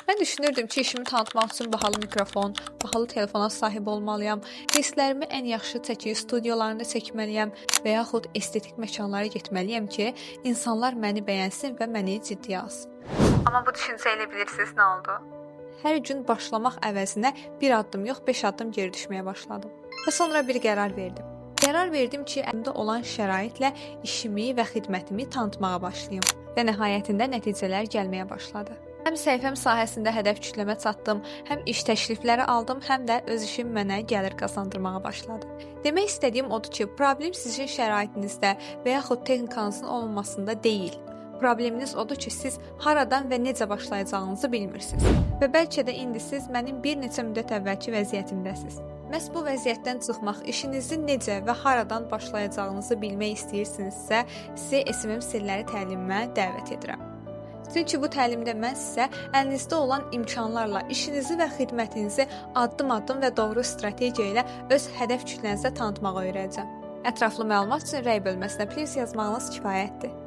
Mən düşünürdüm ki, işimi tanıtmaq üçün bahalı mikrofon, bahalı telefona sahib olmalıyam, hisslərimi ən yaxşı çəki studiyalarında çəkməliyəm və yaxud estetik məkanlara getməliyəm ki, insanlar məni bəyənsin və məni ciddiyə alsın. Amma bu düşüncə ilə bilirsiniz nə oldu? Hər gün başlamaq əvəzinə bir addım yox, 5 addım geri düşməyə başladım. Və sonra bir qərar verdim. Qərar verdim ki, əlimdə olan şəraitlə işimi və xidmətimi tanıtmağa başlayım və nəhayətində nəticələr gəlməyə başladı. Həm səhifəm sahəsində hədəf kütləmə çatdım, həm iş təklifləri aldım, həm də öz işim mənə gəlir qazandırmağa başladı. Demək istədiyim odur ki, problem sizin şəraitinizdə və yaxud texnikanızın olmamasında deyil. Probleminiz odur ki, siz haradan və necə başlayacağınızı bilmirsiniz. Və bəlkə də indi siz mənim bir neçə müddət əvvəlki vəziyyətimdəsiniz. Məhz bu vəziyyətdən çıxmaq, işinizi necə və haradan başlayacağınızı bilmək istəyirsinizsə, sizi SMM sirləri təlimimə dəvət edirəm. Çünki bu təlimdə mən sizə əlinizdə olan imkanlarla işinizi və xidmətinizi addım-addım və doğru strategiya ilə öz hədəf kütlənizə tanıtmağı öyrədəcəm. Ətraflı məlumat üçün rəy bölməsinə please yazmağınız kifayətdir.